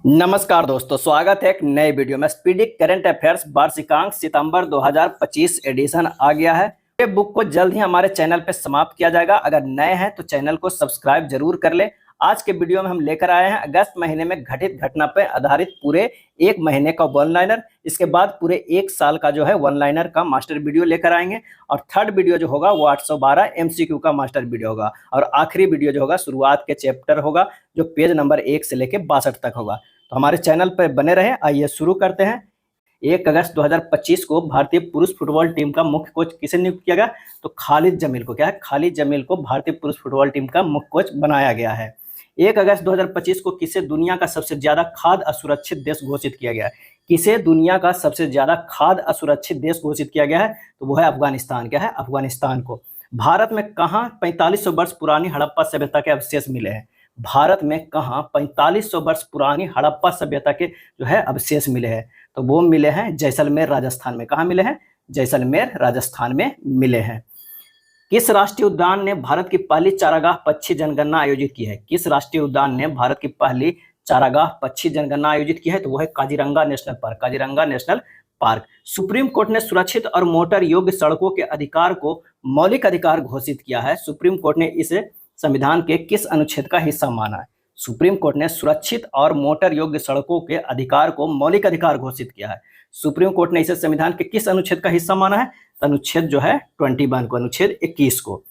नमस्कार दोस्तों, स्वागत है एक नए वीडियो में। स्पीडी करंट अफेयर्स वार्षिकांक सितंबर 2025 एडिशन आ गया है। ये बुक को जल्द ही हमारे चैनल पे समाप्त किया जाएगा। अगर नए हैं तो चैनल को सब्सक्राइब जरूर कर ले। आज के वीडियो में हम लेकर आए हैं अगस्त महीने में घटित घटना पर आधारित पूरे एक महीने का वन लाइनर। इसके बाद पूरे एक साल का जो है वन लाइनर का मास्टर वीडियो लेकर आएंगे। और थर्ड वीडियो जो होगा वो 812 MCQ का मास्टर वीडियो होगा। और आखिरी वीडियो जो होगा शुरुआत के चैप्टर होगा, जो पेज नंबर 1 से लेकर 62 तक होगा। तो हमारे चैनल पर बने रहे। आइए शुरू करते हैं। 1 अगस्त 2025 को भारतीय पुरुष फुटबॉल टीम का मुख्य कोच किसे नियुक्त किया गया? तो खालिद जमील को। क्या है? खालिद जमील को भारतीय पुरुष फुटबॉल टीम का मुख्य कोच बनाया गया है। 1 अगस्त 2025 को किसे दुनिया का सबसे ज्यादा खाद्य असुरक्षित देश घोषित किया गया है? किसे दुनिया का सबसे ज्यादा खाद्य असुरक्षित देश घोषित किया गया है? तो वो है अफगानिस्तान। क्या है? अफगानिस्तान को। भारत में कहाँ 4500 वर्ष पुरानी हड़प्पा सभ्यता के अवशेष मिले हैं? भारत में कहाँ 4500 वर्ष पुरानी हड़प्पा सभ्यता के जो है अवशेष मिले हैं? तो वो मिले हैं जैसलमेर, राजस्थान में। कहाँ मिले हैं? जैसलमेर, राजस्थान में मिले हैं। किस राष्ट्रीय उद्यान ने भारत की पहली चारागाह पक्षी जनगणना आयोजित की है? किस राष्ट्रीय उद्यान ने भारत की पहली चारागाह पक्षी जनगणना आयोजित की है? तो वो है Kaziranga national park. Kaziranga national park. Supreme court ने सुरक्षित और मोटर योग्य सड़कों के अधिकार को मौलिक अधिकार घोषित किया है। सुप्रीम कोर्ट ने इसे संविधान के किस अनुच्छेद का हिस्सा माना है? सुप्रीम कोर्ट ने सुरक्षित और मोटर योग्य सड़कों के अधिकार को मौलिक अधिकार घोषित किया है। सुप्रीम कोर्ट ने इसे संविधान के किस अनुच्छेद का हिस्सा माना है? अनुच्छेद जो है 21 को, अनुच्छेद 21 को।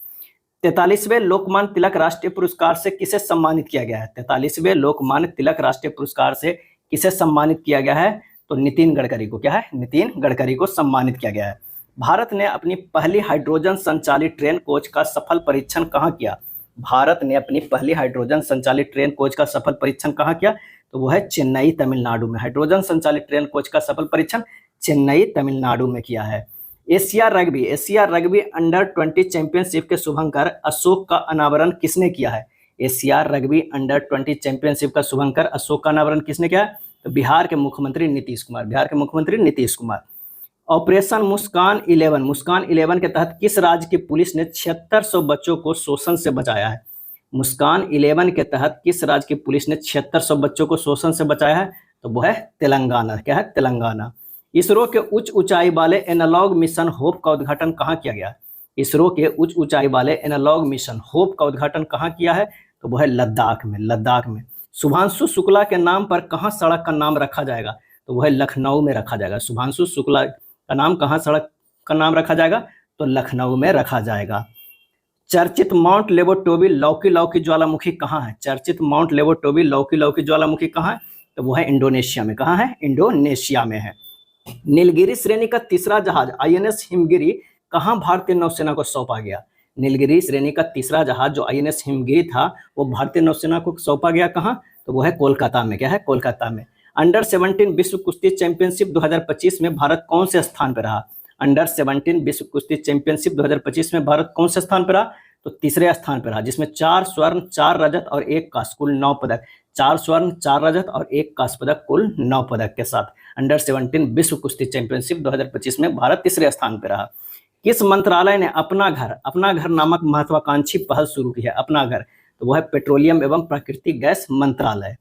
43वें लोकमान्य तिलक राष्ट्रीय पुरस्कार से किसे सम्मानित किया गया है? 43वें लोकमान्य तिलक राष्ट्रीय पुरस्कार से किसे सम्मानित किया गया है? तो नितिन गडकरी को। क्या है? नितिन गडकरी को सम्मानित किया गया है। भारत ने अपनी पहली हाइड्रोजन संचालित ट्रेन कोच का सफल परीक्षण कहाँ किया? भारत ने अपनी पहली हाइड्रोजन संचालित ट्रेन कोच का सफल परीक्षण कहाँ किया? तो वो है चेन्नई, तमिलनाडु में। हाइड्रोजन संचालित ट्रेन कोच का सफल परीक्षण चेन्नई, तमिलनाडु में किया है। एशिया रग्बी अंडर 20 चैंपियनशिप के शुभंकर अशोक का अनावरण किसने किया है? एशिया रग्बी अंडर 20 चैंपियनशिप का शुभंकर अशोक का अनावरण किसने किया है? तो बिहार के मुख्यमंत्री नीतीश कुमार। बिहार के मुख्यमंत्री नीतीश कुमार। ऑपरेशन मुस्कान 11 के तहत किस राज्य की पुलिस ने 7600 बच्चों को शोषण से बचाया है? मुस्कान 11 के तहत किस राज्य की पुलिस ने 7600 बच्चों को शोषण से बचाया है? तो वो है तेलंगाना। क्या है? तेलंगाना। इसरो के उच्च ऊंचाई वाले एनालॉग मिशन होप का उद्घाटन कहाँ किया गया? इसरो के उच्च ऊंचाई वाले एनालॉग मिशन होप का उद्घाटन कहाँ किया है? तो वो है लद्दाख में। लद्दाख में। शुभांशु शुक्ला के नाम पर कहाँ सड़क का नाम रखा जाएगा? तो वो है लखनऊ में रखा जाएगा। शुभांशु शुक्ला का नाम कहाँ सड़क का नाम रखा जाएगा? तो लखनऊ में रखा जाएगा। चर्चित माउंट लेवोटोबी लौकी लौकी ज्वालामुखी कहाँ है? चर्चित माउंट लेवोटोबी लौकी लौकी ज्वालामुखी कहाँ है? तो वो है इंडोनेशिया में। कहाँ है? इंडोनेशिया में है। नीलगिरी श्रेणी का तीसरा जहाज INS हिमगिरी कहाँ भारतीय नौसेना को सौंपा गया? नीलगिरी श्रेणी का तीसरा जहाज जो INS हिमगिरी था वो भारतीय नौसेना को सौंपा गया कहाँ? तो वो है कोलकाता में। क्या है? कोलकाता में। अंडर 17 विश्व कुश्ती चैंपियनशिप 2025 में भारत कौन से स्थान पर रहा? अंडर 17 विश्व कुश्ती चैंपियनशिप 2025 में भारत कौन से स्थान पर रहा? तो तीसरे स्थान पर रहा, जिसमें 4 स्वर्ण 4 रजत और 1 कांस्य, कुल 9 पदक। 4 स्वर्ण 4 रजत और 1 कांस्य पदक, कुल 9 पदक के साथ अंडर 17 विश्व कुश्ती चैंपियनशिप 2025 में भारत तीसरे स्थान पर रहा। किस मंत्रालय ने अपना घर नामक महत्वाकांक्षी पहल शुरू की है? अपना घर। तो वह है पेट्रोलियम एवं प्राकृतिक गैस मंत्रालय।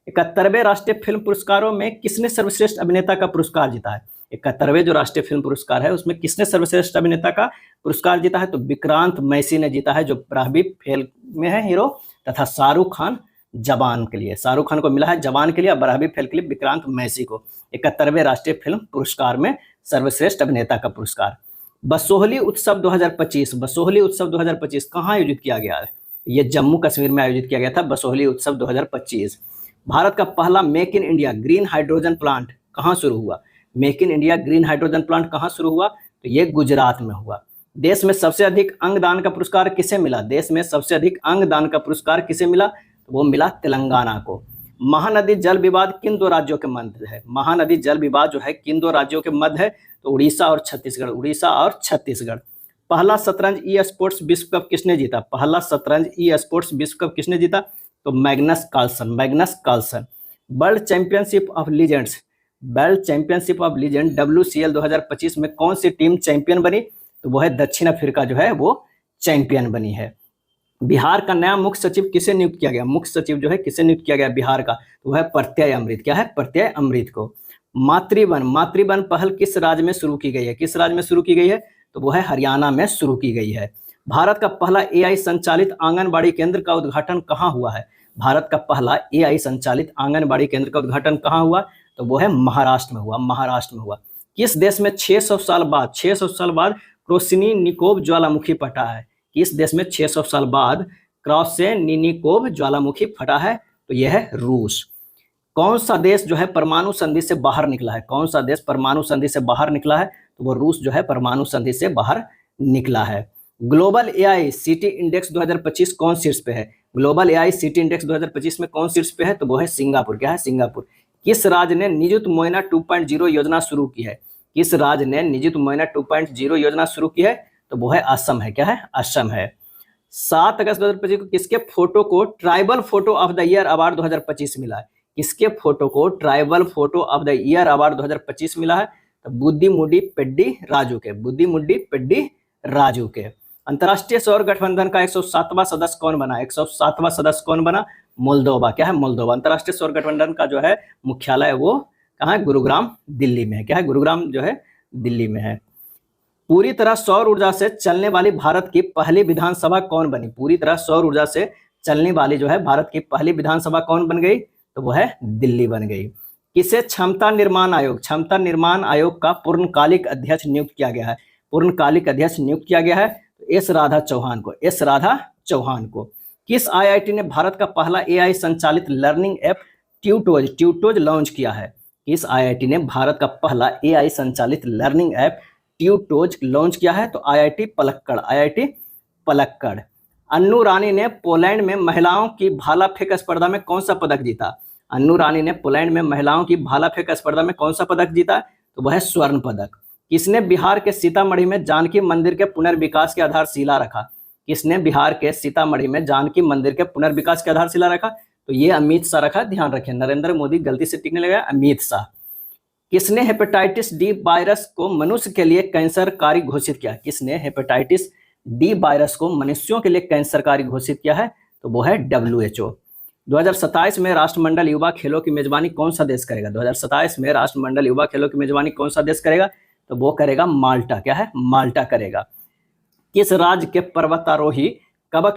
71वें राष्ट्रीय फिल्म पुरस्कारों में किसने सर्वश्रेष्ठ अभिनेता का पुरस्कार जीता है? 71वें जो राष्ट्रीय फिल्म पुरस्कार है उसमें किसने सर्वश्रेष्ठ अभिनेता का पुरस्कार जीता है? तो विक्रांत मैसी ने जीता है, जो बराबी फेल में है हीरो, तथा शाहरुख खान जवान के लिए। शाहरुख खान को मिला है जवान के लिए, बराबी फेल के लिए विक्रांत मैसी को 71वें राष्ट्रीय फिल्म पुरस्कार में सर्वश्रेष्ठ अभिनेता का पुरस्कार। बसोहली उत्सव 2025 कहाँ आयोजित किया गया है? ये जम्मू कश्मीर में आयोजित किया गया था, बसोहली उत्सव 2025। भारत का पहला make in India green hydrogen plant कहाँ शुरू हुआ? Make in India green hydrogen plant कहाँ शुरू हुआ? तो ये गुजरात में हुआ। देश में सबसे अधिक अंगदान का पुरस्कार किसे मिला? देश में सबसे अधिक अंगदान का पुरस्कार किसे मिला? तो वो मिला तेलंगाना को। महानदी जल विवाद किन 2 राज्यों के मध्य है? महानदी जल विवाद जो है किन 2 राज्यों के मध्य है? तो उड़ीसा और छत्तीसगढ़। उड़ीसा और छत्तीसगढ़। पहला शतरंज ई स्पोर्ट्स विश्व कप किसने जीता? पहला शतरंज ई स्पोर्ट्स विश्व कप किसने जीता? तो Magnus Carlsen. World championship of legends WCL 2025 में कौन सी टीम चैंपियन बनी? तो वो है दक्षिण अफ्रीका जो है वो चैंपियन बनी है। बिहार का नया मुख्य सचिव किसे नियुक्त किया गया? मुख्य सचिव जो है किसे नियुक्त किया गया बिहार का? तो वह है प्रत्यय अमृत। क्या है? प्रत्यय अमृत को। मातृवन, मातृवन पहल किस राज्य में शुरू की गई है? किस राज्य में शुरू की गई है? तो वो है हरियाणा में शुरू की गई है। भारत का पहला एआई संचालित आंगनबाड़ी केंद्र का उद्घाटन कहाँ हुआ है? भारत का पहला एआई संचालित आंगनबाड़ी केंद्र का उद्घाटन कहाँ हुआ? तो वो है महाराष्ट्र में हुआ। महाराष्ट्र में हुआ। किस देश में 600 साल बाद 600 साल बाद क्रोसिनिकोव ज्वालामुखी फटा है? किस देश में 600 साल बाद क्रोसिनिकोव ज्वालामुखी फटा है? तो यह है रूस। कौन सा देश जो है परमाणु संधि से बाहर निकला है? कौन सा देश परमाणु संधि से बाहर निकला है? तो वो रूस जो है परमाणु संधि से बाहर निकला है। ग्लोबल एआई सिटी इंडेक्स 2025 कौन शीर्ष पे है? ग्लोबल एआई सिटी इंडेक्स 2025 में कौन शीर्ष पे है? तो वो है सिंगापुर। क्या है? सिंगापुर। किस राज्य ने निजुत मोइना 2.0 योजना शुरू की है? किस राज्य ने निजुत मोइना 2.0 योजना शुरू की है? तो वो है असम है। क्या है? असम है। 7 अगस्त 2025 को किसके फोटो को tribal photo of the year award 2025 मिला है? किसके फोटो को tribal photo of the year award 2025 मिला है? तो बुद्धिमुड्डी पेड्डी राजू के। बुद्धिमुड्डी पेड्डी राजू के। अंतर्राष्ट्रीय सौर गठबंधन का 107वां सदस्य कौन बना? 107वां सदस्य कौन बना? मोल्दोवा। क्या है? मोल्दोवा। अंतर्राष्ट्रीय सौर गठबंधन का जो है मुख्यालय वो कहाँ है? गुरुग्राम दिल्ली में है। क्या है? गुरुग्राम जो है दिल्ली में है। पूरी तरह सौर ऊर्जा से चलने वाली भारत की पहली विधानसभा कौन बनी? पूरी तरह सौर ऊर्जा से चलने वाली जो है भारत की पहली विधानसभा कौन बन गई? तो वो है दिल्ली बन गई। किसे क्षमता निर्माण आयोग का पूर्णकालिक अध्यक्ष नियुक्त किया गया है? पूर्णकालिक अध्यक्ष नियुक्त किया गया है तो एस राधा चौहान को। किस आईआईटी ने भारत का पहला एआई संचालित लर्निंग ऐप ट्यूटोज लॉन्च किया है? किस आईआईटी ने भारत का पहला एआई संचालित लर्निंग ऐप ट्यूटोज लॉन्च किया है? तो आईआईटी पलक्कड़। अन्नू रानी ने पोलैंड में महिलाओं की भाला फेंक स्पर्धा में कौन सा पदक जीता? अन्नू रानी ने पोलैंड में महिलाओं की भाला फेंक स्पर्धा में कौन सा पदक जीता? तो वह है स्वर्ण पदक। किसने बिहार के सीतामढ़ी में जानकी मंदिर के पुनर्विकास की आधारशिला रखा? किसने बिहार के सीतामढ़ी में जानकी मंदिर के पुनर्विकास की आधारशिला रखा? तो ये अमित शाह रखा। ध्यान रखें, नरेंद्र मोदी गलती से टिकने लगा, अमित शाह। किसने हेपेटाइटिस डी वायरस को मनुष्य के लिए कैंसरकारी घोषित किया? किसने हेपेटाइटिस डी वायरस को मनुष्यों के लिए कैंसरकारी घोषित किया है? तो वो है WHO। 2027 में राष्ट्रमंडल युवा खेलों की मेजबानी कौन सा देश करेगा? 2027 में राष्ट्रमंडल युवा खेलों की मेजबानी कौन सा देश करेगा? तो वो करेगा माल्टा। क्या है? माल्टा करेगा। किस राज्य के पर्वतारोही कबक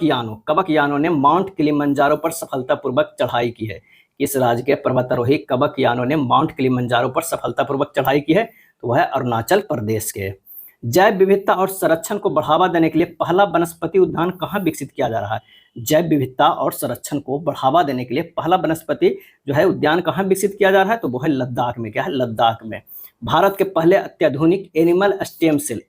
यानो ने माउंट किलिमंजारो पर सफलतापूर्वक चढ़ाई की है? किस राज्य के पर्वतारोही कबक यानो ने माउंट किलिमंजारो पर सफलतापूर्वक चढ़ाई की है? तो वह है अरुणाचल प्रदेश के। जैव विविधता और संरक्षण को बढ़ावा देने के लिए पहला वनस्पति उद्यान कहाँ विकसित किया जा रहा है? जैव विविधता और संरक्षण को बढ़ावा देने के लिए पहला वनस्पति जो है उद्यान कहाँ विकसित किया जा रहा है? तो वो है लद्दाख में। क्या है? लद्दाख में। भारत के पहले अत्याधुनिक animal stem cell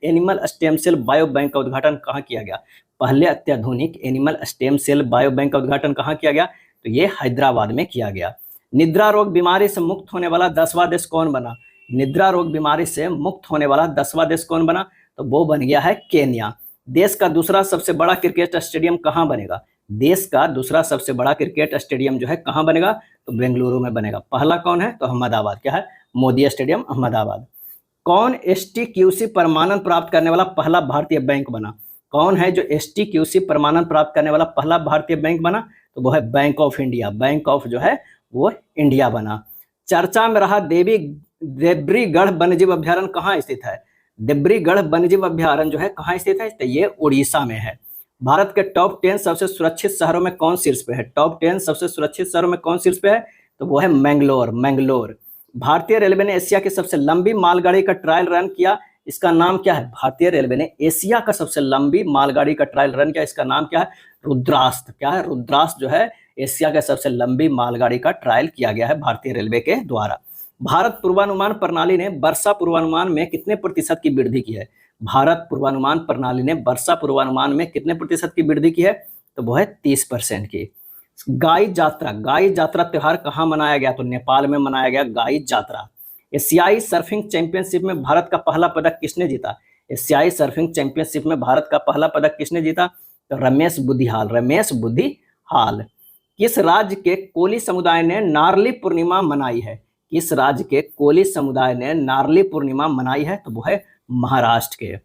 bio bank का उद्घाटन कहाँ किया गया? पहले अत्याधुनिक animal stem cell bio bank का उद्घाटन कहाँ किया गया? तो ये हैदराबाद में किया गया। निद्रा रोग बीमारी से मुक्त होने वाला 10वां देश कौन बना? निद्रा रोग बीमारी से मुक्त होने वाला 10वां देश कौन बना? तो वो बन गया है केन्या। देश का दूसरा सबसे बड़ा क्रिकेट स्टेडियम कहाँ बनेगा? देश का दूसरा सबसे बड़ा क्रिकेट स्टेडियम जो है कहाँ बनेगा? तो बेंगलुरु में बनेगा। पहला कौन है? तो अहमदाबाद। क्या है? मोदी स्टेडियम, अहमदाबाद। कौन STQC प्रमाणन प्राप्त करने वाला पहला भारतीय बैंक बना? कौन है जो STQC प्रमाणन प्राप्त करने वाला पहला भारतीय बैंक बना? तो वो है bank of India. Bank of जो है वो इंडिया बना। चर्चा में रहा देब्रीगढ़ वन्यजीव अभ्यारण्य कहाँ स्थित है? देब्रीगढ़ वन्यजीव अभ्यारण्य जो है कहाँ स्थित है? तो ये उड़ीसा में है। भारत के टॉप 10 सबसे सुरक्षित शहरों में कौन शीर्ष पे है? टॉप 10 सबसे सुरक्षित शहरों में कौन शीर्ष पे है? तो वो है मैंगलोर। भारतीय रेलवे ने एशिया की सबसे लंबी मालगाड़ी का ट्रायल रन किया, इसका नाम क्या है? भारतीय रेलवे ने एशिया का सबसे लंबी मालगाड़ी का ट्रायल रन किया, इसका नाम क्या है? रुद्रास्त्र। क्या है? रुद्रास्त्र जो है एशिया के सबसे लंबी मालगाड़ी का ट्रायल किया गया है भारतीय रेलवे के द्वारा। भारत पूर्वानुमान प्रणाली ने वर्षा पूर्वानुमान में कितने प्रतिशत की वृद्धि की है? भारत पूर्वानुमान प्रणाली ने वर्षा पूर्वानुमान में कितने प्रतिशत की वृद्धि की है? तो वो है 30% की। गाई जात्रा त्योहार कहाँ मनाया गया? तो नेपाल में मनाया गया गाई जात्रा। एशियाई सर्फिंग चैंपियनशिप में भारत का पहला पदक किसने जीता? एशियाई सर्फिंग चैंपियनशिप में भारत का पहला पदक किसने जीता? तो रमेश बुद्धिहाल। किस राज्य के कोली समुदाय ने नारली पूर्णिमा मनाई है? किस राज्य के कोली समुदाय ने नारली पूर्णिमा मनाई है? तो वो है महाराष्ट्र के।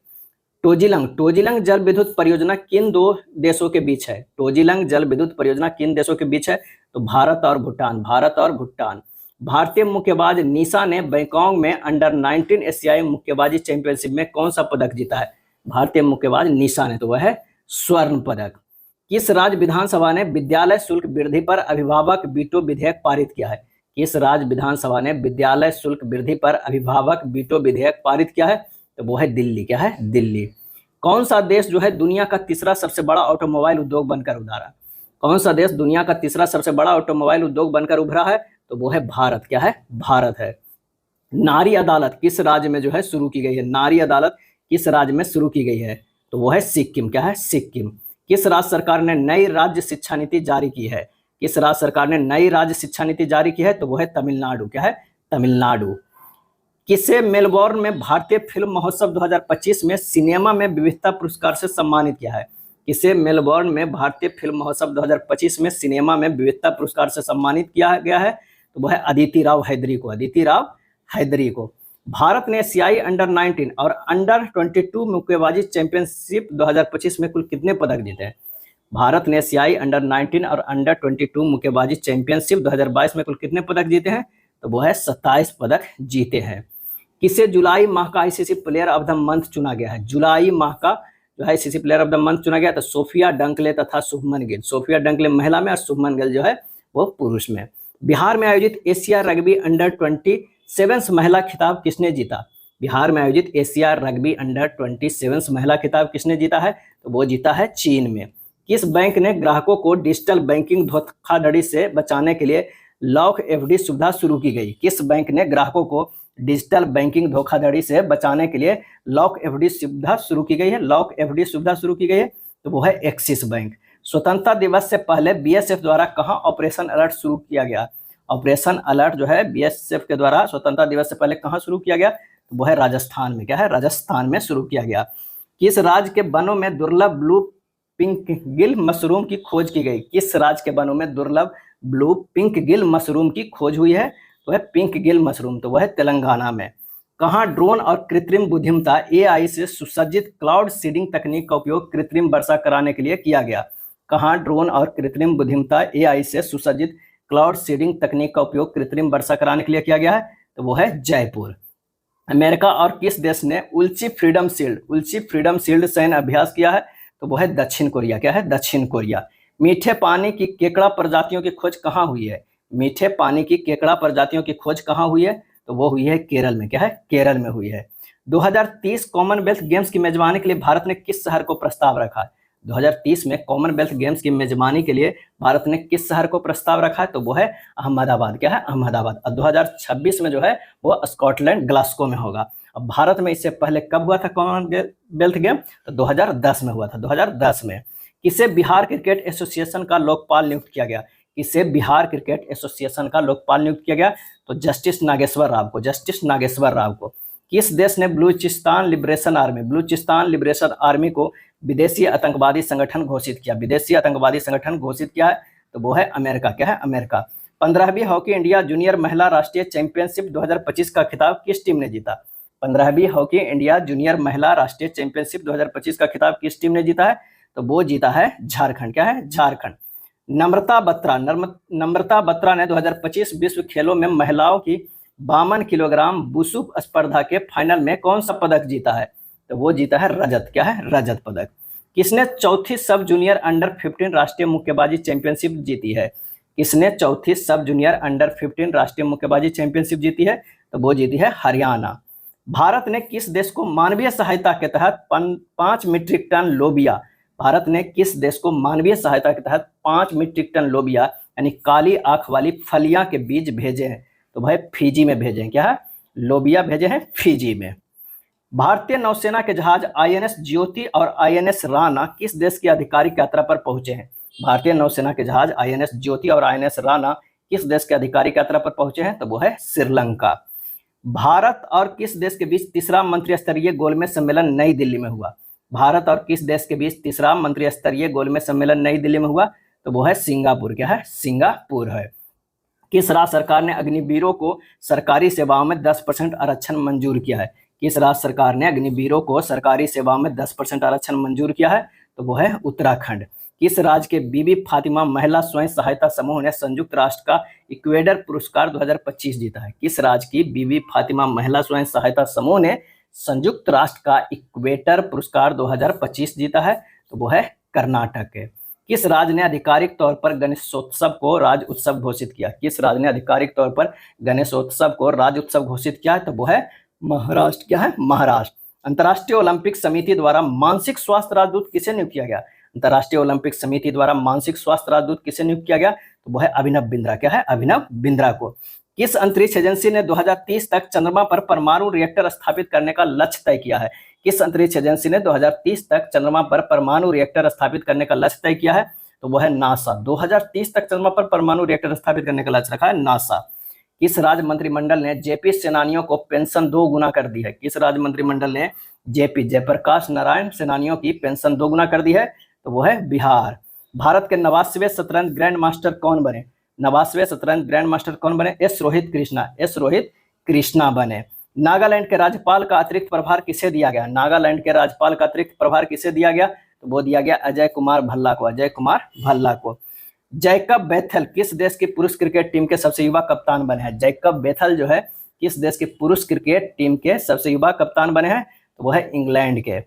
टोजिलंग टोजिलंग जल विद्युत परियोजना किन दो देशों के बीच है? टोजिलंग जल विद्युत परियोजना किन देशों के बीच है? तो भारत और भूटान, भारत और भूटान। भारतीय मुक्केबाज निशा ने बैंकॉक में अंडर 19 एशियाई मुक्केबाजी चैंपियनशिप में कौन सा पदक जीता है? भारतीय मुक्केबाज निशा ने, तो वह है स्वर्ण पदक। किस राज्य विधानसभा ने विद्यालय शुल्क वृद्धि पर अभिभावक वीटो विधेयक पारित किया है? किस राज्य विधानसभा ने विद्यालय शुल्क वृद्धि पर अभिभावक वीटो विधेयक पारित किया है? तो वो है दिल्ली। क्या है? दिल्ली। कौन सा देश जो है दुनिया का तीसरा सबसे बड़ा ऑटोमोबाइल उद्योग बनकर उभरा? कौन सा देश दुनिया का तीसरा सबसे बड़ा ऑटोमोबाइल उद्योग बनकर उभरा है? तो वो है भारत। क्या है? भारत है। नारी अदालत किस राज्य में जो है शुरू की गई है? नारी अदालत किस राज्य में शुरू की गई है? तो वो है सिक्किम। क्या है? सिक्किम। किस राज्य सरकार ने नई राज्य शिक्षा नीति जारी की है? किस राज्य सरकार ने नई राज्य शिक्षा नीति जारी की है? तो वो है तमिलनाडु। क्या है? तमिलनाडु। किसे मेलबोर्न में भारतीय फिल्म महोत्सव 2025 में सिनेमा में विविधता पुरस्कार से सम्मानित किया है? किसे मेलबोर्न में भारतीय फिल्म महोत्सव 2025 में सिनेमा में विविधता पुरस्कार से सम्मानित किया गया है? तो वह है अदिति राव हैदरी को। अदिति राव हैदरी को। भारत ने एशियाई अंडर 19 और अंडर 22 मुक्केबाजी चैंपियनशिप 2025 में कुल कितने पदक जीते हैं? भारत ने एशियाई अंडर 19 और अंडर 22 मुक्केबाजी चैंपियनशिप 2022 में कुल कितने पदक जीते हैं? तो वो है 27 पदक जीते हैं। किसे जुलाई माह का ICC player of the month चुना गया है? जुलाई माह का जो है ICC player of the month चुना गया, तो सोफिया डंकले तथा शुभमन गिल। सोफिया डंकले महिला में और शुभमन गिल जो है वो पुरुष में। बिहार में आयोजित एशिया रग्बी अंडर 27 महिला खिताब किसने जीता? बिहार में आयोजित एशिया रग्बी अंडर 27 महिला खिताब किसने जीता है? तो वो जीता है चीन में। किस बैंक ने ग्राहकों को डिजिटल बैंकिंग धोखाधड़ी से बचाने के लिए लॉक एफडी सुविधा शुरू की गई? किस बैंक ने ग्राहकों को डिजिटल बैंकिंग धोखाधड़ी से बचाने के लिए लॉक एफडी सुविधा शुरू की गई है? लॉक एफडी सुविधा शुरू की गई है, तो वो है एक्सिस बैंक। स्वतंत्रता दिवस से पहले बीएसएफ द्वारा कहां ऑपरेशन अलर्ट शुरू किया गया? ऑपरेशन अलर्ट जो है बीएसएफ के द्वारा स्वतंत्रता दिवस से पहले कहां शुरू किया गया? तो वो है राजस्थान में। क्या है? राजस्थान में शुरू किया गया। किस राज्य के वनों में दुर्लभ ब्लू पिंक गिल मशरूम की खोज की गई? किस राज्य के वनों में दुर्लभ ब्लू पिंक गिल मशरूम की खोज हुई है? तो है पिंक गिल मशरूम, तो वह है तेलंगाना में। कहाँ ड्रोन और कृत्रिम बुद्धिमत्ता एआई से सुसज्जित क्लाउड सीडिंग तकनीक का उपयोग कृत्रिम वर्षा कराने के लिए किया गया? कहाँ ड्रोन और कृत्रिम बुद्धिमत्ता एआई से सुसज्जित क्लाउड सीडिंग तकनीक का उपयोग कृत्रिम वर्षा कराने के लिए किया गया है? तो वो है जयपुर। अमेरिका और किस देश ने उल्ची फ्रीडम शील्ड सैन्य अभ्यास किया है? तो वो है दक्षिण कोरिया। क्या है? दक्षिण कोरिया। मीठे पानी की केकड़ा प्रजातियों की खोज कहाँ हुई है? मीठे पानी की केकड़ा प्रजातियों की खोज कहाँ हुई है? तो वो हुई है केरल में। क्या है? केरल में हुई है। 2030 कॉमनवेल्थ गेम्स की मेजबानी के लिए भारत ने किस शहर को प्रस्ताव रखा है? 2030 में कॉमनवेल्थ गेम्स की मेजबानी के लिए भारत ने किस शहर को प्रस्ताव रखा है? तो वो है अहमदाबाद। क्या है? अहमदाबाद। और 2026 में जो है वो स्कॉटलैंड ग्लासगो में होगा। अब भारत में इससे पहले कब हुआ था कॉमनवेल्थ गेम? तो 2010 में हुआ था। 2010 में। किसे बिहार क्रिकेट एसोसिएशन का लोकपाल नियुक्त किया गया? किसे बिहार क्रिकेट एसोसिएशन का लोकपाल नियुक्त किया गया? तो जस्टिस नागेश्वर राव को। जस्टिस नागेश्वर राव को। किस देश ने बलूचिस्तान लिबरेशन आर्मी को विदेशी आतंकवादी संगठन घोषित किया? विदेशी आतंकवादी संगठन घोषित किया है, तो वो है अमेरिका। क्या है? अमेरिका। 15वीं हॉकी इंडिया जूनियर महिला राष्ट्रीय चैंपियनशिप 2025 का खिताब किस टीम ने जीता? 15वीं हॉकी इंडिया जूनियर महिला राष्ट्रीय चैंपियनशिप 2025 का खिताब किस टीम ने जीता है? तो वो जीता है झारखंड। क्या है? झारखंड। नम्रता बत्रा ने 2025 विश्व खेलों में महिलाओं की 52 किलोग्राम वुशु स्पर्धा के फाइनल में कौन सा पदक जीता है? तो वो जीता है रजत। क्या है? रजत पदक। किसने चौथी सब जूनियर अंडर 15 राष्ट्रीय मुक्केबाजी चैंपियनशिप जीती है? किसने चौथी सब जूनियर अंडर 15 राष्ट्रीय मुक्केबाजी चैंपियनशिप जीती है? तो वो जीती है हरियाणा। भारत ने किस देश को मानवीय सहायता के तहत 5 मीट्रिक टन लोबिया भारत ने किस देश को मानवीय सहायता के तहत 5 मीट्रिक टन लोबिया यानी काली आंख वाली फलियां के बीज भेजे हैं? तो भाई फिजी में भेजे हैं। क्या है? लोबिया भेजे हैं फिजी में। भारतीय नौसेना के जहाज आईएनएस ज्योति और आईएनएस राणा किस देश की आधिकारिक यात्रा पर पहुंचे हैं? भारतीय नौसेना के जहाज आईएनएस ज्योति और आईएनएस राणा किस देश के आधिकारिक यात्रा पर पहुंचे हैं? तो वो है श्रीलंका। भारत और किस देश के बीच तीसरा मंत्रिस्तरीय गोलमेज सम्मेलन नई दिल्ली में हुआ? भारत और किस देश के बीच तीसरा मंत्रिस्तरीय गोलमेज सम्मेलन नई दिल्ली में हुआ? तो वो है सिंगापुर। क्या है? सिंगापुर है। किस राज्य सरकार ने अग्निवीरों को सरकारी सेवाओं में 10% आरक्षण मंजूर किया है? किस राज्य सरकार ने अग्निवीरों को सरकारी सेवाओं में 10% आरक्षण मंजूर किया है? तो वो है उत्तराखंड। किस राज्य के बीबी फातिमा महिला स्वयं सहायता समूह ने संयुक्त राष्ट्र का इक्वेडर पुरस्कार 2025 जीता है? किस राज्य की बीबी फातिमा महिला स्वयं सहायता समूह ने संयुक्त राष्ट्र का इक्वेटर पुरस्कार 2025 जीता है? तो वो है कर्नाटक है। किस राज्य ने आधिकारिक तौर पर गणेशोत्सव को राज्य उत्सव घोषित किया? किस राज्य ने आधिकारिक तौर पर गणेशोत्सव को राज्य उत्सव घोषित किया है? तो वो है महाराष्ट्र। क्या है? महाराष्ट्र। अंतर्राष्ट्रीय ओलंपिक समिति द्वारा मानसिक स्वास्थ्य राजदूत किसे नियुक्त किया गया? अंतर्राष्ट्रीय ओलंपिक समिति द्वारा मानसिक स्वास्थ्य राजदूत किसे नियुक्त किया गया? तो वो है अभिनव बिंद्रा। क्या है? अभिनव बिंद्रा को। किस अंतरिक्ष एजेंसी ने 2030 तक चंद्रमा पर परमाणु रिएक्टर स्थापित करने का लक्ष्य तय किया है? किस अंतरिक्ष एजेंसी ने 2030 तक चंद्रमा पर परमाणु रिएक्टर स्थापित करने का लक्ष्य तय किया है? तो वो है नासा। 2030 तक चंद्रमा पर परमाणु रिएक्टर स्थापित करने का लक्ष्य रखा है नासा। किस राज्य मंत्रिमंडल ने जेपी सेनानियों को पेंशन 2 गुना कर दी है? किस राज्य मंत्रिमंडल ने जेपी जयप्रकाश नारायण सेनानियों की पेंशन 2 गुना कर दी है? तो वो है बिहार। भारत के 89वें शतरंज ग्रैंड मास्टर कौन बने? 89वें शतरंज ग्रैंड मास्टर कौन बने? एस रोहित कृष्णा बने। नागालैंड के राज्यपाल का अतिरिक्त प्रभार किसे दिया गया? नागालैंड के राज्यपाल का अतिरिक्त प्रभार किसे दिया गया? तो वो दिया गया अजय कुमार भल्ला को। जैकब बेथेल किस देश की पुरुष क्रिकेट टीम के सबसे युवा कप्तान बने हैं? जैकब बेथेल जो है किस देश की पुरुष क्रिकेट टीम के सबसे युवा कप्तान बने हैं? तो वो है इंग्लैंड के।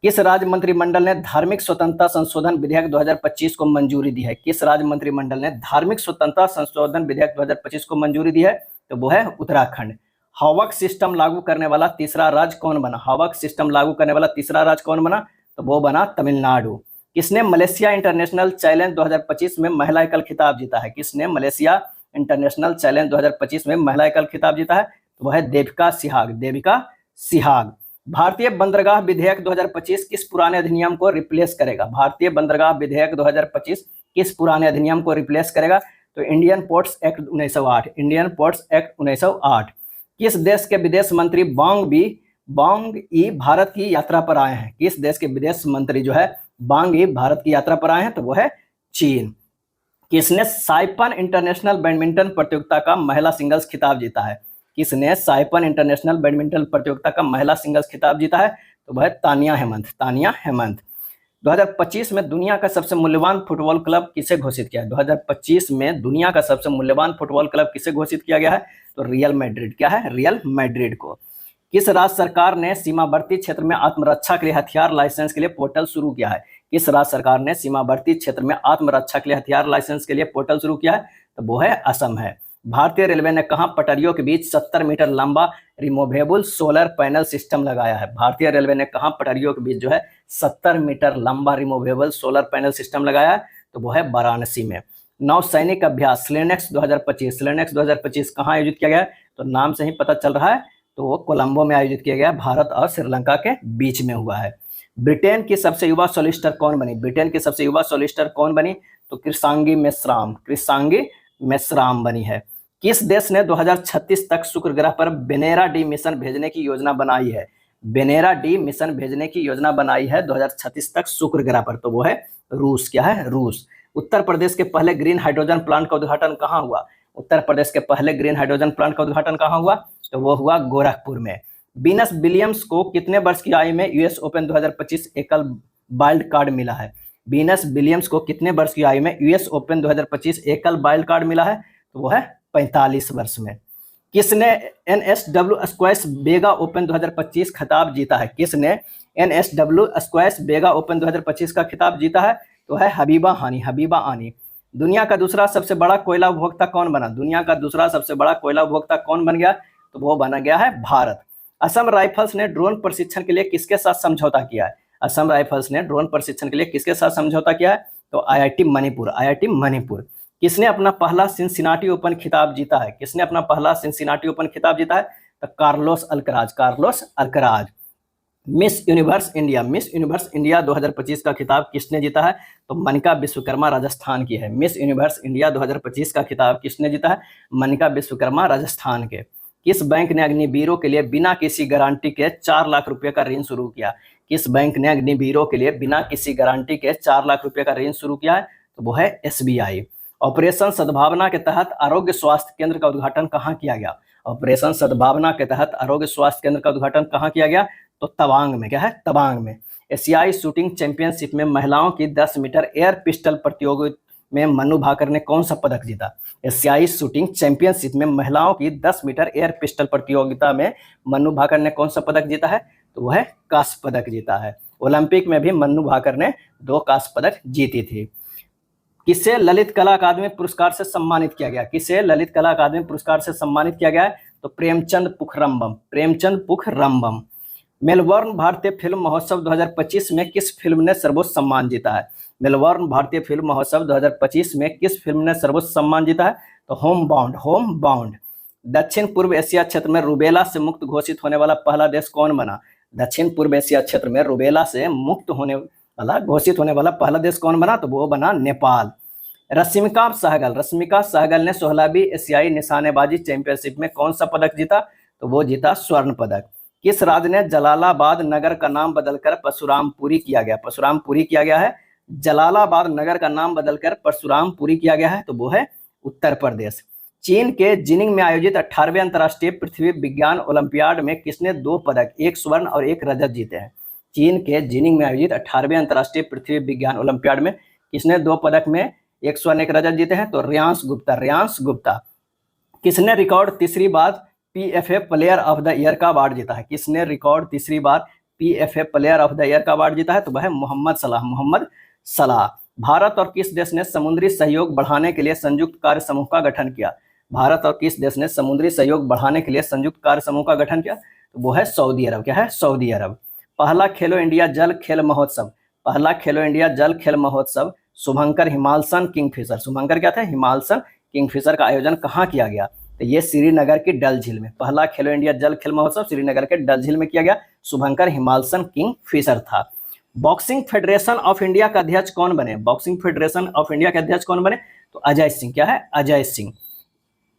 किस राज्य मंत्रिमंडल ने धार्मिक स्वतंत्रता संशोधन विधेयक 2025 को मंजूरी दी है? किस राज्य मंत्रिमंडल ने धार्मिक स्वतंत्रता संशोधन विधेयक 2025 को मंजूरी दी है? तो वो है उत्तराखंड। हॉवक सिस्टम लागू करने वाला तीसरा राज्य कौन बना? हॉवक सिस्टम लागू करने वाला तीसरा राज्य कौन बना? तो वो बना तमिलनाडु। किसने मलेशिया इंटरनेशनल चैलेंज 2025 में महिला एकल खिताब जीता है? किसने मलेशिया इंटरनेशनल चैलेंज 2025 में महिला एकल खिताब जीता है? तो वह है देविका सिहाग। भारतीय बंदरगाह विधेयक 2025 किस पुराने अधिनियम को रिप्लेस करेगा? भारतीय बंदरगाह विधेयक 2025 किस पुराने अधिनियम को रिप्लेस करेगा? तो इंडियन पोर्ट्स एक्ट 1908। किस देश के विदेश मंत्री वांग ई भारत की यात्रा पर आए हैं? किस देश के विदेश मंत्री जो है वांग ई भारत की यात्रा पर आए हैं? तो वो है चीन। किसने साइपन इंटरनेशनल बैडमिंटन प्रतियोगिता का महिला सिंगल्स खिताब जीता है? किसने साइपन इंटरनेशनल बैडमिंटन प्रतियोगिता का महिला सिंगल्स खिताब जीता है? तो वह तानिया हेमंत। 2025 में दुनिया का सबसे मूल्यवान फुटबॉल क्लब किसे घोषित किया है? 2025 में दुनिया का सबसे मूल्यवान फुटबॉल क्लब किसे घोषित किया गया है? तो रियल मैड्रिड। क्या है? रियल मैड्रिड को। किस राज्य सरकार ने सीमावर्ती क्षेत्र में आत्मरक्षा के लिए हथियार लाइसेंस के लिए पोर्टल शुरू किया है? किस राज्य सरकार ने सीमावर्ती क्षेत्र में आत्मरक्षा के लिए हथियार लाइसेंस के लिए पोर्टल शुरू किया है? तो वो है असम है। भारतीय रेलवे ने कहां पटरियों के बीच 70 मीटर लंबा रिमूवेबल सोलर पैनल सिस्टम लगाया है? भारतीय रेलवे ने कहां पटरियों के बीच जो है 70 मीटर लंबा रिमूवेबल सोलर पैनल सिस्टम लगाया है? तो वो है वाराणसी में। नौसैनिक अभ्यास स्लेनेक्स 2025 कहाँ आयोजित किया गया है? तो नाम से ही पता चल रहा है, तो वो कोलंबो में आयोजित किया गया। भारत और श्रीलंका के बीच में हुआ है। ब्रिटेन की सबसे युवा सोलिसिटर कौन बनी? ब्रिटेन की सबसे युवा सोलिसिटर कौन बनी? तो कृषांगी मेश्राम बनी है। किस देश ने 2036 तक शुक्र ग्रह पर बेनेरा डी मिशन भेजने की योजना बनाई है? बेनेरा डी मिशन भेजने की योजना बनाई है 2036 तक शुक्र ग्रह पर, तो वो है रूस। क्या है? रूस। उत्तर प्रदेश के पहले ग्रीन हाइड्रोजन प्लांट का उद्घाटन कहाँ हुआ? उत्तर प्रदेश के पहले ग्रीन हाइड्रोजन प्लांट का उद्घाटन कहाँ हुआ? तो वो हुआ गोरखपुर में। वीनस विलियम्स को कितने वर्ष की आयु में यूएस ओपन 2025 एकल वाइल्ड कार्ड मिला है? वीनस विलियम्स को कितने वर्ष की आयु में यूएस ओपन 2025 एकल वाइल्ड कार्ड मिला है? तो वो है 45 वर्ष में। किसने एनएसडब्ल्यू स्क्वैश बेगा ओपन 2025 खिताब जीता है? किसने एनएसडब्ल्यू स्क्वैश बेगा ओपन 2025 का खिताब जीता है? तो है हबीबा आनी। दुनिया का दूसरा सबसे बड़ा कोयला उपभोक्ता कौन बना? दुनिया का दूसरा सबसे बड़ा कोयला उपभोक्ता कौन बन गया? तो वो बना गया है भारत। असम राइफल्स ने ड्रोन प्रशिक्षण के लिए किसके साथ समझौता किया है? असम राइफल्स ने ड्रोन प्रशिक्षण के लिए किसके साथ समझौता किया है? तो आईआईटी मणिपुर। किसने अपना पहला सिंसिनाटी ओपन खिताब जीता है? किसने अपना पहला सिंसिनाटी ओपन खिताब जीता है? तो Carlos Alcaraz. Miss universe India 2025 का खिताब किसने जीता है? तो मनिका विश्वकर्मा राजस्थान की है। मिस यूनिवर्स इंडिया 2025 का खिताब किसने जीता है? मनिका विश्वकर्मा राजस्थान के। किस बैंक ने अग्निवीरों के लिए बिना किसी गारंटी के 4 लाख रुपए का ऋण शुरू किया? किस बैंक ने अग्निवीरों के लिए बिना किसी गारंटी के 4 लाख रुपए का ऋण शुरू किया है? तो वो है एसबीआई। ऑपरेशन सद्भावना के तहत आरोग्य स्वास्थ्य केंद्र का उद्घाटन कहाँ किया गया? ऑपरेशन सद्भावना के तहत आरोग्य स्वास्थ्य केंद्र का उद्घाटन कहाँ किया गया? तो तवांग में। क्या है? तवांग में। एशियाई शूटिंग चैंपियनशिप में महिलाओं की 10 मीटर एयर पिस्टल प्रतियोगिता में मनु भाकर ने कौन सा पदक जीता? एशियाई शूटिंग चैंपियनशिप में महिलाओं की 10 मीटर एयर पिस्टल प्रतियोगिता में मनु भाकर ने कौन सा पदक जीता है? तो वह है कांस्य पदक जीता है। ओलंपिक में भी मनु भाकर ने 2 कांस्य पदक जीती थी। किसे ललित कला अकादमी पुरस्कार से सम्मानित किया गया? किसे ललित कला अकादमी पुरस्कार से सम्मानित किया गया है? तो प्रेमचंद पुखरम्बम। प्रेमचंद पुखरम्बम। मेलबर्न भारतीय फिल्म महोत्सव 2025 में किस फिल्म ने सर्वोच्च सम्मान जीता है? मेलबर्न भारतीय फिल्म महोत्सव 2025 में किस फिल्म ने सर्वोच्च सम्मान जीता है? तो होम बाउंड। Home bound. दक्षिण पूर्व एशिया क्षेत्र में रूबेला से मुक्त घोषित होने वाला पहला देश कौन बना? दक्षिण पूर्व एशिया क्षेत्र में रूबेला से मुक्त होने वाला घोषित होने वाला पहला देश कौन बना? तो वो बना नेपाल। रश्मिका सहगल। रश्मिका सहगल ने 16वीं एशियाई निशानेबाजी चैंपियनशिप में कौन सा पदक जीता? तो वो जीता स्वर्ण पदक। किस राज्य ने जलालाबाद नगर का नाम बदलकर परशुरामपुरी किया गया? परशुरामपुरी किया गया है। जलालाबाद नगर का नाम बदलकर परशुरामपुरी किया गया है, तो वो है उत्तर प्रदेश। चीन के जिनिंग में आयोजित 18वें अंतर्राष्ट्रीय पृथ्वी विज्ञान ओलंपियाड में किसने 2 पदक, 1 स्वर्ण और 1 रजत जीते हैं? चीन के जिनिंग में आयोजित 18वें अंतर्राष्ट्रीय पृथ्वी विज्ञान ओलंपियाड में किसने 2 पदक में 1 स्वर्ण 1 रजत जीते हैं? तो रियांश गुप्ता। रियांश गुप्ता। किसने रिकॉर्ड तीसरी बार PFA player of the year का अवार्ड जीता है? किसने रिकॉर्ड तीसरी बार PFA player of the year का अवार्ड जीता है? तो वह है मोहम्मद सलाह। मोहम्मद सलाह। भारत और किस देश ने समुद्री सहयोग बढ़ाने के लिए संयुक्त कार्य समूह का गठन किया? भारत और किस देश ने समुद्री सहयोग बढ़ाने के लिए संयुक्त कार्य समूह का गठन किया? तो वो है सऊदी अरब। क्या है? सऊदी अरब। पहला खेलो इंडिया जल खेल महोत्सव। पहला खेलो इंडिया जल खेल महोत्सव शुभंकर हिमालसन किंगफिशर। शुभंकर क्या था? हिमालसन किंगफिशर का आयोजन कहाँ किया गया? तो ये श्रीनगर की डल झील में। पहला खेलो इंडिया जल खेल महोत्सव श्रीनगर के डल झील में किया गया। शुभंकर हिमालसन किंगफिशर था। बॉक्सिंग फेडरेशन ऑफ इंडिया का अध्यक्ष कौन बने? बॉक्सिंग फेडरेशन ऑफ इंडिया के अध्यक्ष कौन बने? तो अजय सिंह। क्या है? अजय सिंह।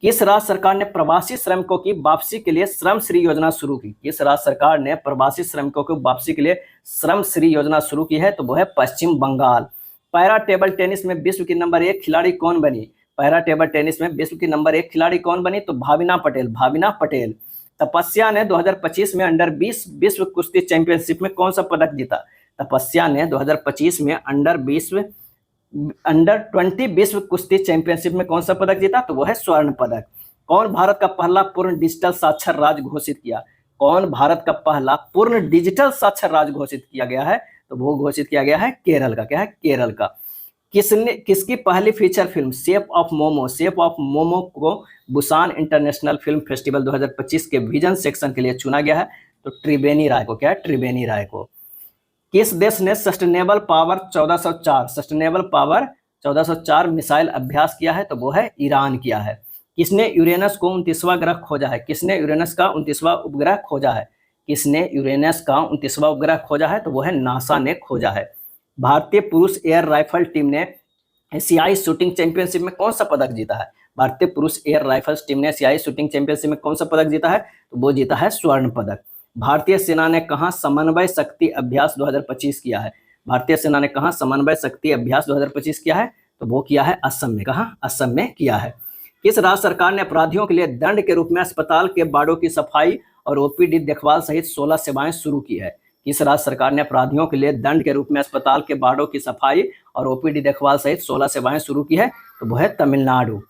किस राज्य सरकार ने प्रवासी श्रमिकों की वापसी के लिए श्रम श्री योजना शुरू की? किस राज्य सरकार ने प्रवासी श्रमिकों की वापसी के लिए श्रम श्री योजना शुरू की है? तो वो है पश्चिम बंगाल। पैरा टेबल टेनिस में विश्व की नंबर 1 खिलाड़ी कौन बनी? पैरा टेबल टेनिस में विश्व की नंबर 1 खिलाड़ी कौन बनी? तो भाविना पटेल। भाविना पटेल। तपस्या ने 2025 में अंडर 20 विश्व कुश्ती चैंपियनशिप में कौन सा पदक जीता? तपस्या ने 2025 में अंडर 20 विश्व कुश्ती चैंपियनशिप में कौन सा पदक जीता? तो वो है स्वर्ण पदक। कौन भारत का पहला पूर्ण डिजिटल साक्षर राज्य घोषित किया? कौन भारत का पहला पूर्ण डिजिटल साक्षर राज्य घोषित किया गया है? तो वो घोषित किया गया है केरल का। क्या है? केरल का। किसकी पहली feature film shape of momo को बुसान इंटरनेशनल फिल्म फेस्टिवल 2025 के विजन सेक्शन के लिए चुना गया है? तो त्रिवेणी राय को। क्या है? त्रिवेणी राय को। किस देश ने सस्टेनेबल पावर 1404 मिसाइल अभ्यास किया है? तो वो है ईरान किया है। किसने यूरेनस को 29वां ग्रह खोजा है? किसने यूरेनस का 29वां उपग्रह खोजा है? किसने यूरेनस का 29वां उपग्रह खोजा है? तो वो है नासा ने खोजा है। भारतीय पुरुष एयर राइफल टीम ने एशियाई शूटिंग चैंपियनशिप में कौन सा पदक जीता है? भारतीय पुरुष एयर राइफल्स टीम ने एशियाई शूटिंग चैंपियनशिप में कौन सा पदक जीता है? तो वो जीता है स्वर्ण पदक। भारतीय सेना ने कहाँ समन्वय शक्ति अभ्यास 2025 किया है? भारतीय सेना ने कहाँ समन्वय शक्ति अभ्यास 2025 किया है? तो वो किया है असम में। कहाँ? असम में किया है। किस राज्य सरकार ने अपराधियों के लिए दंड के रूप में अस्पताल के बाड़ों की सफाई और OPD देखभाल सहित 16 सेवाएं शुरू की है? किस राज्य सरकार ने अपराधियों के लिए दंड के रूप में अस्पताल के बाड़ों की सफाई और OPD देखभाल सहित 16 सेवाएं शुरू की है? तो वो है तमिलनाडु।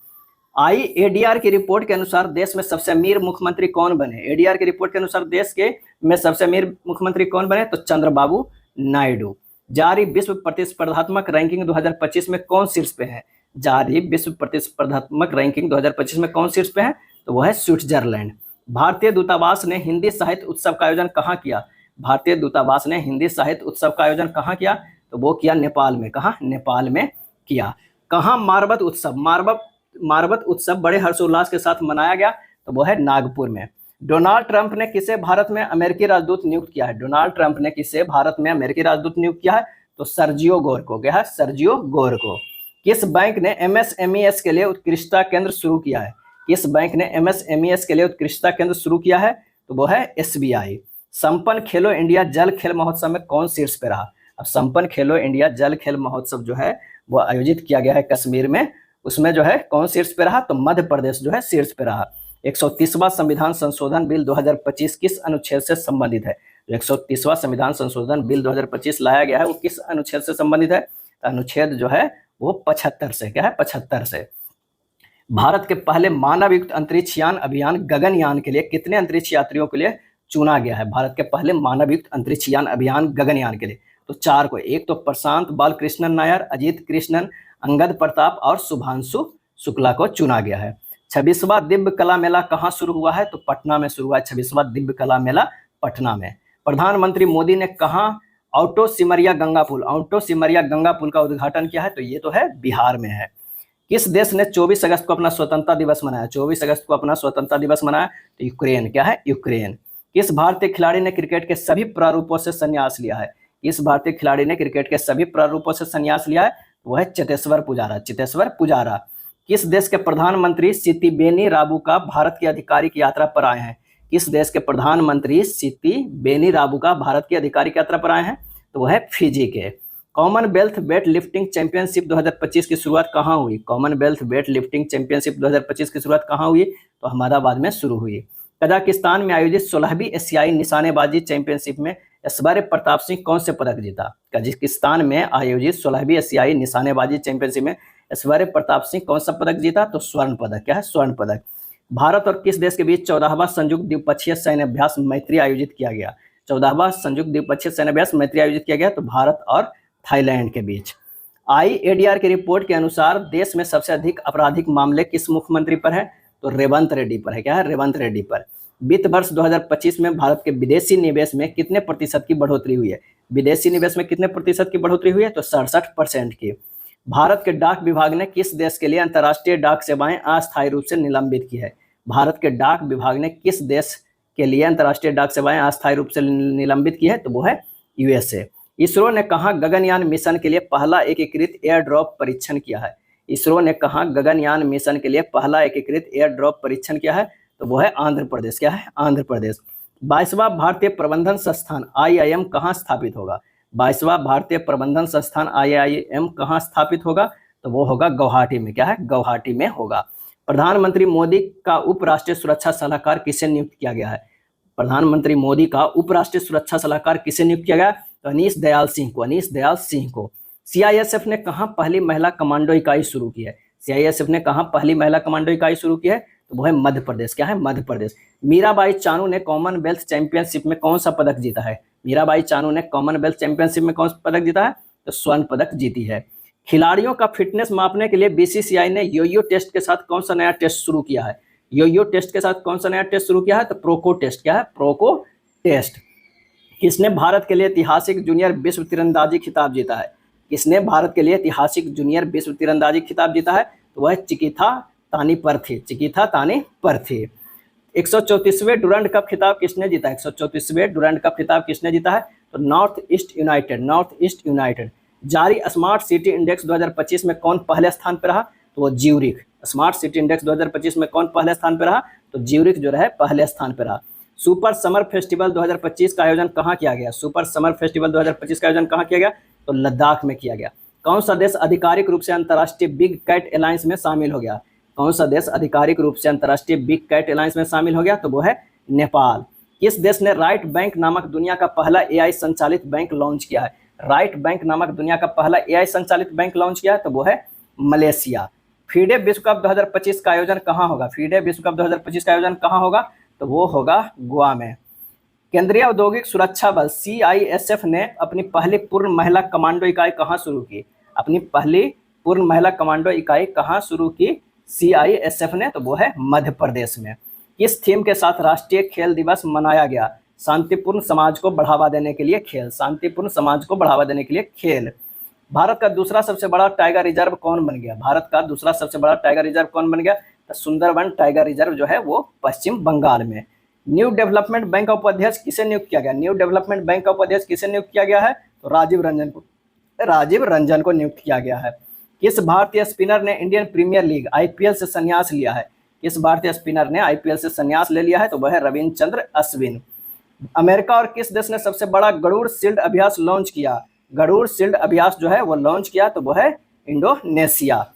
IADR की रिपोर्ट के अनुसार देश में सबसे अमीर मुख्यमंत्री कौन बने? ADR की रिपोर्ट के अनुसार देश के में सबसे अमीर मुख्यमंत्री कौन बने? तो चंद्रबाबू नायडू। जारी विश्व प्रतिस्पर्धात्मक रैंकिंग 2025 में कौन शीर्ष पे है? जारी विश्व प्रतिस्पर्धात्मक रैंकिंग 2025 में कौन शीर्ष पे है? तो वो है स्विट्जरलैंड। भारतीय दूतावास ने हिंदी साहित्य उत्सव का आयोजन कहाँ किया? भारतीय दूतावास ने हिंदी साहित्य उत्सव का आयोजन कहाँ किया? तो वो किया नेपाल में। कहाँ? नेपाल में किया। कहाँ मारबत उत्सव मारबत उत्सव बड़े हर्षोल्लास के साथ मनाया गया? तो वो है नागपुर में। डोनाल्ड ट्रंप ने किसे भारत में अमेरिकी राजदूत नियुक्त किया है? डोनाल्ड ट्रंप ने किसे भारत में अमेरिकी राजदूत नियुक्त किया है? तो सर्जियो गोर को। क्या है? सर्जियो गोर को। किस बैंक ने MSMES के लिए उत्कृष्टता केंद्र शुरू किया है? किस बैंक ने MSMES के लिए उत्कृष्टता केंद्र शुरू किया है? तो वो है SBI। संपन्न खेलो इंडिया जल खेल महोत्सव में कौन शीर्ष पे रहा? अब संपन्न खेलो इंडिया जल खेल महोत्सव जो है वो आयोजित किया गया है कश्मीर में उसमें जो है कौन शीर्ष पे रहा, तो मध्य प्रदेश जो है शीर्ष पे रहा। 130वां संविधान संशोधन बिल 2025 किस अनुच्छेद से संबंधित है? जो 130वां संविधान संशोधन बिल 2025 लाया गया है वो किस अनुच्छेद से संबंधित है? तो अनुच्छेद जो है वो 75 से, क्या है, 75 से। भारत के पहले मानवयुक्त अंतरिक्ष यान अभियान गगनयान के लिए कितने अंतरिक्ष यात्रियों के लिए चुना गया है? भारत के पहले मानवयुक्त अंतरिक्ष यान अभियान गगनयान के लिए तो 4 को, एक तो प्रशांत बालकृष्णन नायर, अजीत कृष्णन, अंगद प्रताप और शुभांशु शुक्ला को चुना गया है। 26वां दिव्य कला मेला कहाँ शुरू हुआ है? तो पटना में शुरू हुआ है 26वां दिव्य कला मेला पटना में। प्रधानमंत्री मोदी ने कहाँ ऑटो सिमरिया गंगा पुल का उद्घाटन किया है? तो ये तो है बिहार में है। किस देश ने 24 अगस्त को अपना स्वतंत्रता दिवस मनाया? 24 अगस्त को अपना स्वतंत्रता दिवस मनाया तो यूक्रेन, क्या है, यूक्रेन। किस भारतीय खिलाड़ी ने क्रिकेट के सभी प्रारूपों से संन्यास लिया है? किस भारतीय खिलाड़ी ने क्रिकेट के सभी प्रारूपों से संन्यास लिया है? वो है चेतेश्वर पुजारा। किस देश के प्रधानमंत्री सितिबेनी राबुका भारत की आधिकारिक यात्रा पर आए हैं? किस देश के प्रधानमंत्री सितिबेनी राबुका भारत की आधिकारिक यात्रा पर आए हैं? तो वो है फिजी के। कॉमनवेल्थ वेट लिफ्टिंग चैंपियनशिप 2025 की शुरुआत कहाँ हुई? कॉमनवेल्थ वेट लिफ्टिंग चैंपियनशिप 2025 की शुरुआत कहाँ हुई? तो अहमदाबाद में शुरू हुई। कजाकिस्तान में आयोजित 16वीं एशियाई निशानेबाजी चैंपियनशिप में ऐश्वर्य प्रताप सिंह कौन से पदक जीता? कजाकिस्तान में आयोजित 16वीं एशियाई निशानेबाजी चैंपियनशिप में ऐश्वर्य प्रताप सिंह कौन सा पदक जीता? तो स्वर्ण पदक, क्या है, स्वर्ण पदक। भारत और किस देश के बीच 14वां संयुक्त द्विपक्षीय सैन्य अभ्यास मैत्री आयोजित किया गया? 14वां संयुक्त द्विपक्षीय सैन्य अभ्यास मैत्री आयोजित किया गया तो भारत और थाईलैंड के बीच। IADR की रिपोर्ट के अनुसार देश में सबसे अधिक आपराधिक मामले किस मुख्यमंत्री पर है? तो रेवंत रेड्डी पर है, क्या है, रेवंत रेड्डी पर। वित्त वर्ष 2025 में भारत के विदेशी निवेश में कितने प्रतिशत की बढ़ोतरी हुई है? विदेशी निवेश में कितने प्रतिशत की बढ़ोतरी हुई है? तो 67% की। भारत के डाक विभाग ने किस देश के लिए अंतर्राष्ट्रीय डाक सेवाएं अस्थायी रूप से निलंबित की है? भारत के डाक विभाग ने किस देश के लिए अंतर्राष्ट्रीय डाक सेवाएं अस्थायी रूप से निलंबित की है? तो वो है USA। इसरो ने कहाँ गगनयान मिशन के लिए पहला एकीकृत एयर ड्रॉप परीक्षण किया है? इसरो ने कहाँ गगनयान मिशन के लिए पहला एकीकृत एयर ड्रॉप परीक्षण किया है? तो वो है आंध्र प्रदेश, क्या है, आंध्र प्रदेश। 22वां भारतीय प्रबंधन संस्थान IIM कहाँ स्थापित होगा? 22वां भारतीय प्रबंधन संस्थान IIM कहाँ स्थापित होगा? तो वो होगा गुवाहाटी में, क्या है, गुवाहाटी में होगा। प्रधानमंत्री मोदी का उपराष्ट्रीय सुरक्षा सलाहकार किसे नियुक्त किया गया है? प्रधानमंत्री मोदी का उपराष्ट्रीय सुरक्षा सलाहकार किसे नियुक्त किया गया? तो अनीश दयाल सिंह को। CISF ने कहाँ पहली महिला कमांडो इकाई शुरू की है? CISF ने कहाँ पहली महिला कमांडो इकाई शुरू की है? तो वो है मध्य प्रदेश, क्या है, मध्य प्रदेश। मीराबाई चानू ने कॉमनवेल्थ चैंपियनशिप में कौन सा पदक जीता है? मीराबाई चानू ने कॉमनवेल्थ चैंपियनशिप में कौन सा पदक जीता है? तो स्वर्ण पदक जीती है। खिलाड़ियों का फिटनेस मापने के लिए BCCI ने योयो टेस्ट के साथ कौन सा नया टेस्ट शुरू किया है? योयो टेस्ट के साथ कौन सा नया टेस्ट शुरू किया है? तो प्रोको टेस्ट, क्या है, प्रोको टेस्ट। किसने भारत के लिए ऐतिहासिक जूनियर विश्व तीरंदाजी खिताब जीता है? किसने भारत के लिए ऐतिहासिक जूनियर विश्व तीरंदाजी खिताब जीता है? तो वह चिकिथा तानीपर्थी। 134वें डुरंड कप खिताब किसने जीता है? 134वें डुरंड कप खिताब किसने जीता है? तो नॉर्थ ईस्ट यूनाइटेड। जारी स्मार्ट सिटी इंडेक्स 2025 में कौन पहले स्थान पर रहा? तो वो ज्यूरिख। स्मार्ट सिटी इंडेक्स 2025 में कौन पहले स्थान पर रहा? तो ज्यूरिख जो है पहले स्थान पर रहा। सुपर समर फेस्टिवल 2025 का आयोजन कहाँ किया गया? सुपर समर फेस्टिवल 2025 का आयोजन कहाँ किया गया? तो लद्दाख में किया गया। कौन सा देश आधिकारिक रूप से अंतर्राष्ट्रीय बिग कैट अलायंस में शामिल हो गया? कौन सा देश आधिकारिक रूप से अंतर्राष्ट्रीय बिग कैट अलायंस में शामिल हो गया? तो वो है नेपाल। किस देश ने राइट बैंक नामक दुनिया का पहला AI संचालित बैंक लॉन्च किया है? राइट बैंक नामक दुनिया का पहला AI संचालित बैंक लॉन्च किया है तो वो है मलेशिया। फीडे विश्व कप 2025 का आयोजन कहाँ होगा? फीडे विश्व कप 2025 का आयोजन कहाँ होगा? तो वो होगा गोवा में। केंद्रीय औद्योगिक सुरक्षा बल CISF ने अपनी पहली पूर्ण महिला कमांडो इकाई कहाँ शुरू की? अपनी पहली पूर्ण महिला कमांडो इकाई कहाँ शुरू की CISF ने? तो वो है मध्य प्रदेश में। किस थीम के साथ राष्ट्रीय खेल दिवस मनाया गया? शांतिपूर्ण समाज को बढ़ावा देने के लिए खेल। शांतिपूर्ण समाज को बढ़ावा देने के लिए खेल। भारत का दूसरा सबसे बड़ा टाइगर रिजर्व कौन बन गया? भारत का दूसरा सबसे बड़ा टाइगर रिजर्व कौन बन गया? तो सुंदरवन टाइगर रिजर्व जो है वो पश्चिम बंगाल में। न्यू डेवलपमेंट बैंक का उपाध्यक्ष किसे नियुक्त किया गया? न्यू डेवलपमेंट बैंक का उपाध्यक्ष किसे नियुक्त किया गया है? तो राजीव रंजन को नियुक्त किया गया है। किस भारतीय स्पिनर ने इंडियन प्रीमियर लीग IPL से संन्यास लिया है? किस भारतीय स्पिनर ने IPL से संन्यास ले लिया है? तो वह है रविचंद्र अश्विन। अमेरिका और किस देश ने सबसे बड़ा गरुड़ शील्ड अभ्यास लॉन्च किया? गरुड़ शील्ड अभ्यास जो है वो लॉन्च किया तो वो है इंडोनेशिया।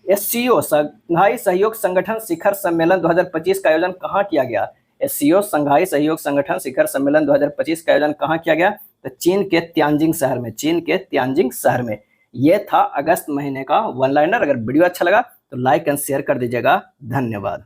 एससीओ शंघाई सहयोग संगठन शिखर सम्मेलन 2025 का आयोजन कहाँ किया गया? एससीओ शंघाई सहयोग संगठन शिखर सम्मेलन 2025 का आयोजन कहाँ किया गया? तो चीन के तियानजिंग शहर में, चीन के तियानजिंग शहर में। ये था अगस्त महीने का वन लाइनर। अगर वीडियो अच्छा लगा तो लाइक एंड शेयर कर दीजिएगा। धन्यवाद।